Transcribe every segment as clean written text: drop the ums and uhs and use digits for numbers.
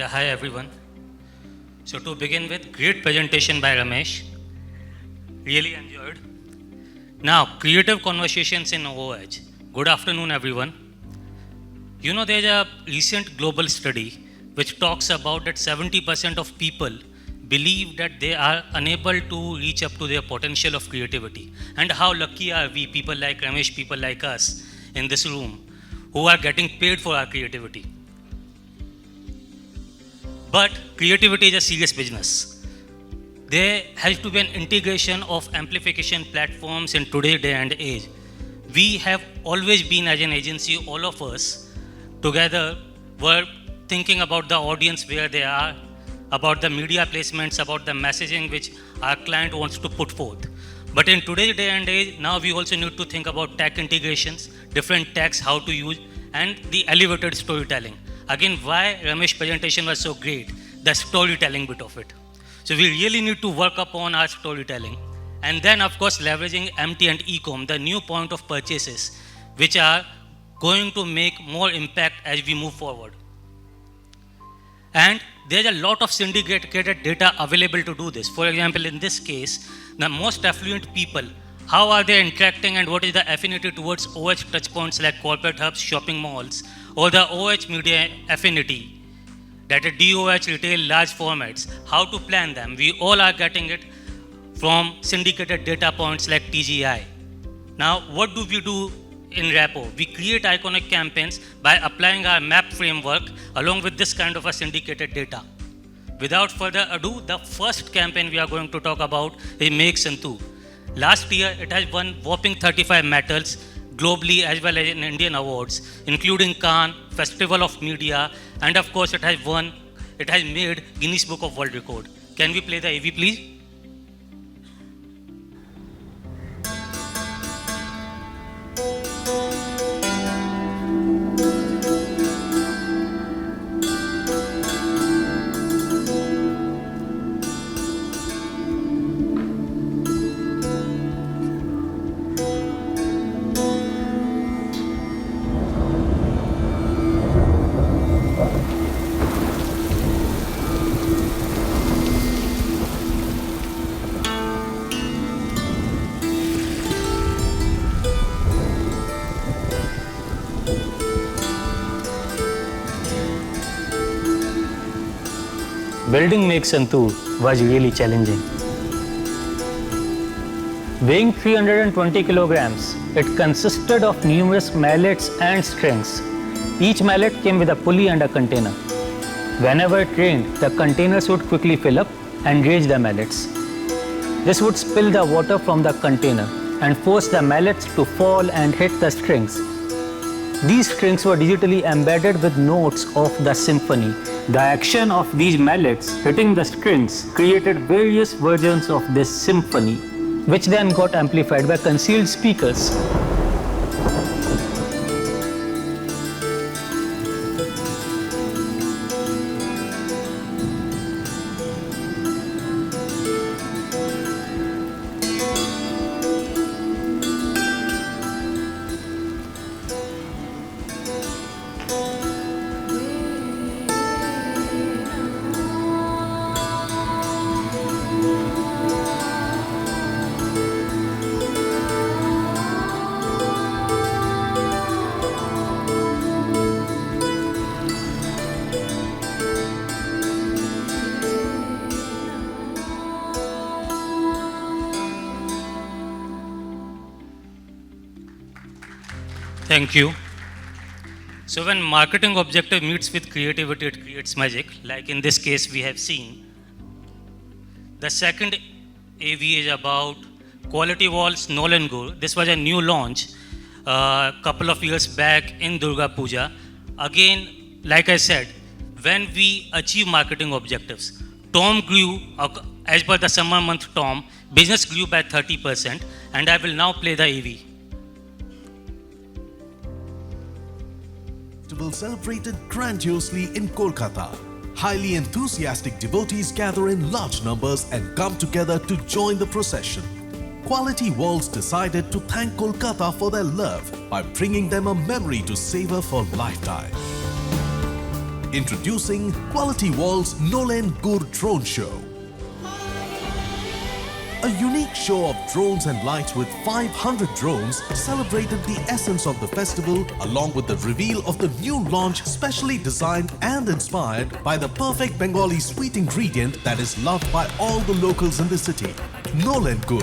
Yeah, hi everyone. So to begin with, great presentation by Ramesh. Really enjoyed. Now, creative conversations in OH. Good afternoon, everyone. You know, there's a recent global study which talks about that 70% of people believe that they are unable to reach up to their potential of creativity. And how lucky are we, people like Ramesh, people like us in this room, who are getting paid for our creativity. But creativity is a serious business. There has to be an integration of amplification platforms in today's day and age. We have always been, as an agency, all of us together were thinking about the audience where they are, about the media placements, about the messaging which our client wants to put forth. But in today's day and age, now we also need to think about tech integrations, different techs, how to use, and the elevated storytelling. Again, why Ramesh's presentation was so great, the storytelling bit of it. So we really need to work upon our storytelling. And then, of course, leveraging MT and e4m, the new point of purchases, which are going to make more impact as we move forward. And there's a lot of syndicated data available to do this. For example, in this case, the most affluent people, how are they interacting and what is the affinity towards OH touchpoints like corporate hubs, shopping malls, or the OH media affinity, that is DOH retail large formats, how to plan them. We all are getting it from syndicated data points like TGI. Now, what do we do in Rapport? We create iconic campaigns by applying our map framework along with this kind of a syndicated data. Without further ado, the first campaign we are going to talk about is Make Santu. Last year, it has won whopping 35 medals globally as well as in Indian awards, including Cannes, Festival of Media, and of course it has made Guinness Book of World Record. Can we play the AV, please? Building Make Santu was really challenging. Weighing 320 kilograms, it consisted of numerous mallets and strings. Each mallet came with a pulley and a container. Whenever trained, the containers would quickly fill up and raise the mallets. This would spill the water from the container and force the mallets to fall and hit the strings. These strings were digitally embedded with notes of the symphony. The action of these mallets hitting the strings created various versions of this symphony, which then got amplified by concealed speakers. Thank you. So when marketing objective meets with creativity, it creates magic. Like in this case, we have seen. The second AV is about Quality Walls Nolan Gur. This was a new launch a couple of years back in Durga Puja. Again, like I said, when we achieve marketing objectives, Tom grew, as per the summer month Tom, business grew by 30%, and I will now play the AV. Celebrated grandiosely in Kolkata. Highly enthusiastic devotees gather in large numbers and come together to join the procession. Quality Walls decided to thank Kolkata for their love by bringing them a memory to savor for lifetime. Introducing Quality Wall's Nolan Gur Drone Show. A unique show of drones and lights with 500 drones celebrated the essence of the festival along with the reveal of the new launch specially designed and inspired by the perfect Bengali sweet ingredient that is loved by all the locals in the city, Nolan Gur.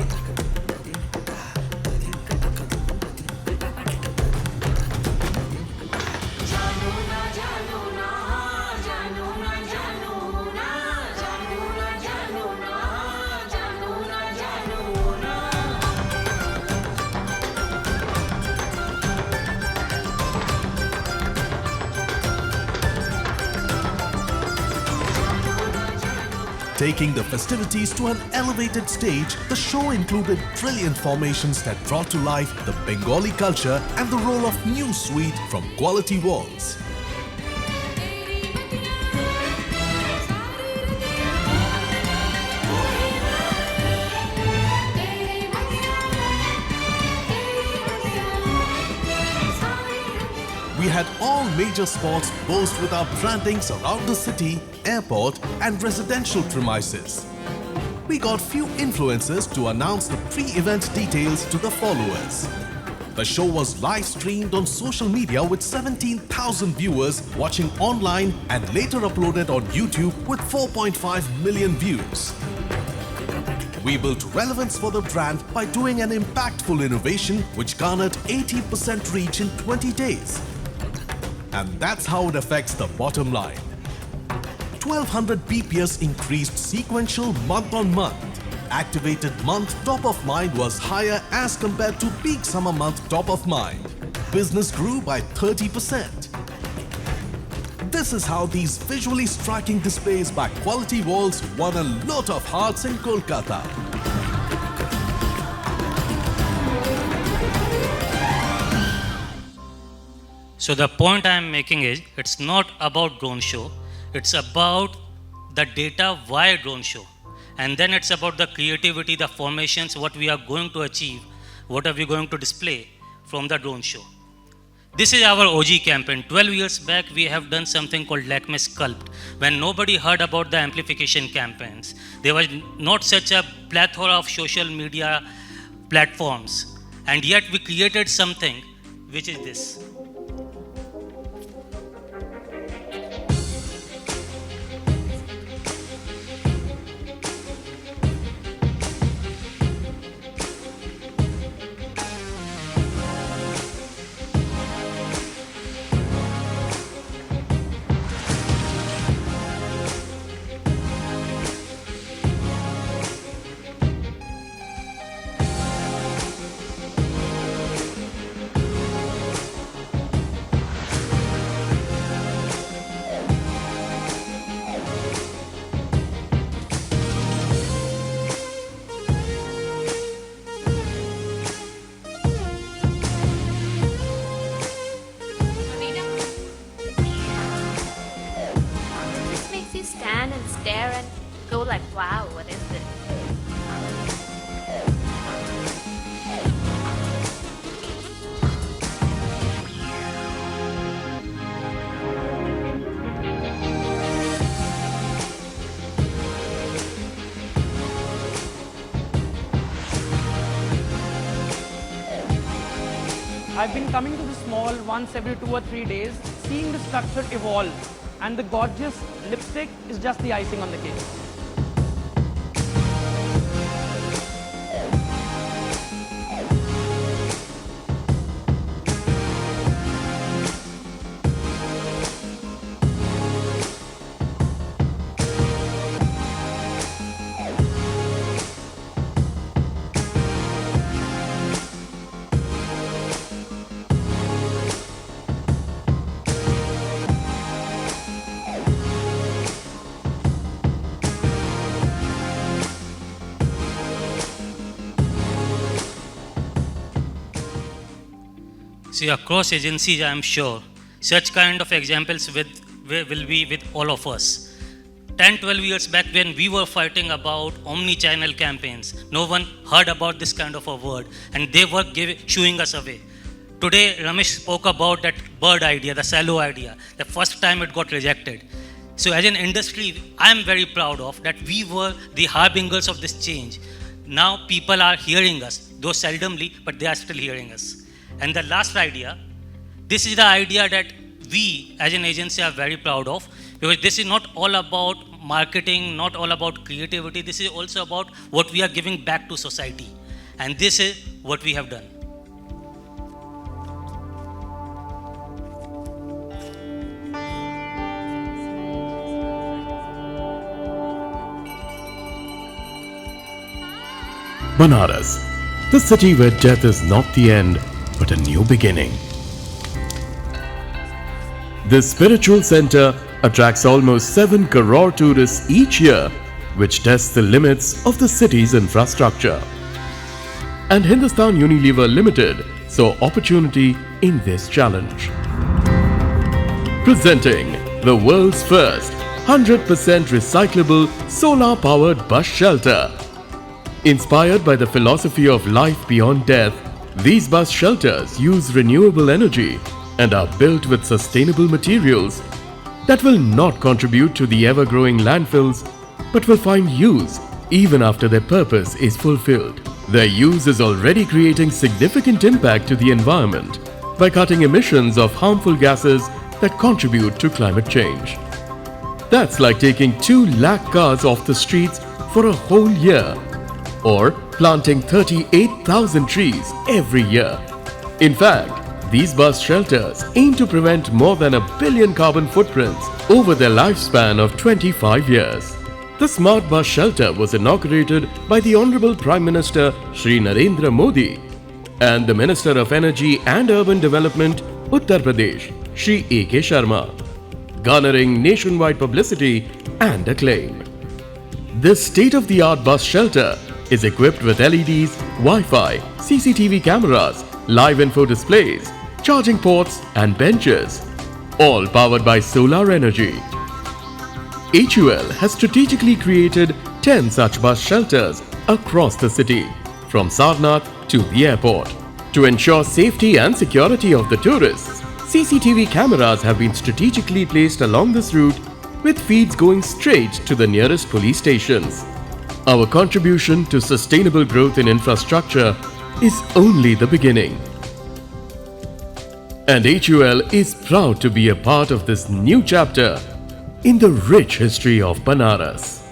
Taking the festivities to an elevated stage, the show included brilliant formations that brought to life the Bengali culture and the role of new sweet from Quality Walls. We had all major spots boast with our brandings around the city, airport and residential premises. We got few influencers to announce the pre-event details to the followers. The show was live streamed on social media with 17,000 viewers watching online and later uploaded on YouTube with 4.5 million views. We built relevance for the brand by doing an impactful innovation which garnered 80% reach in 20 days. And that's how it affects the bottom line. 1200 BPS increased sequential month on month. Activated month top of mind was higher as compared to peak summer month top of mind. Business grew by 30%. This is how these visually striking displays by Quality Walls won a lot of hearts in Kolkata. So the point I am making is, it's not about drone show, it's about the data why drone show. And then it's about the creativity, the formations, what we are going to achieve, what are we going to display from the drone show. This is our OG campaign. 12 years back, we have done something called Lakme Sculpt. When nobody heard about the amplification campaigns, there was not such a plethora of social media platforms. And yet we created something which is this. This makes you stand and stare and go like, wow, what is this? I've been coming to this mall once every 2 or 3 days, seeing the structure evolve, and the gorgeous lipstick is just the icing on the cake. See, across agencies, I am sure, such kind of examples will be with all of us. 10, 12 years back when we were fighting about omni-channel campaigns, no one heard about this kind of a word and they were shooing us away. Today, Ramesh spoke about that bird idea, the silo idea, the first time it got rejected. So as an industry, I am very proud of that we were the harbingers of this change. Now people are hearing us, though seldomly, but they are still hearing us. And the last idea, this is the idea that we as an agency are very proud of, because this is not all about marketing, not all about creativity, this is also about what we are giving back to society. And this is what we have done. Banaras, the city where death is not the end, but a new beginning. This spiritual center attracts almost 7 crore tourists each year, which tests the limits of the city's infrastructure. And Hindustan Unilever Limited saw opportunity in this challenge. Presenting the world's first 100% recyclable solar-powered bus shelter. Inspired by the philosophy of life beyond death, these bus shelters use renewable energy and are built with sustainable materials that will not contribute to the ever-growing landfills but will find use even after their purpose is fulfilled. Their use is already creating significant impact to the environment by cutting emissions of harmful gases that contribute to climate change. That's like taking 2 lakh cars off the streets for a whole year, or planting 38,000 trees every year. In fact, these bus shelters aim to prevent more than 1 billion carbon footprints over their lifespan of 25 years. The Smart Bus Shelter was inaugurated by the Honorable Prime Minister Shri Narendra Modi and the Minister of Energy and Urban Development, Uttar Pradesh, Shri A.K. Sharma, garnering nationwide publicity and acclaim. This state-of-the-art bus shelter is equipped with LEDs, Wi-Fi, CCTV cameras, live info displays, charging ports and benches, all powered by solar energy. HUL has strategically created 10 such bus shelters across the city, from Sarnath to the airport. To ensure safety and security of the tourists, CCTV cameras have been strategically placed along this route with feeds going straight to the nearest police stations. Our contribution to sustainable growth in infrastructure is only the beginning. And HUL is proud to be a part of this new chapter in the rich history of Banaras.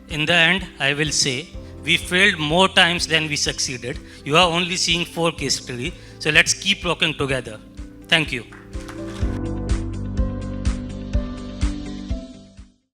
In the end, I will say, we failed more times than we succeeded. You are only seeing 4 case studies, so let's keep working together. Thank you.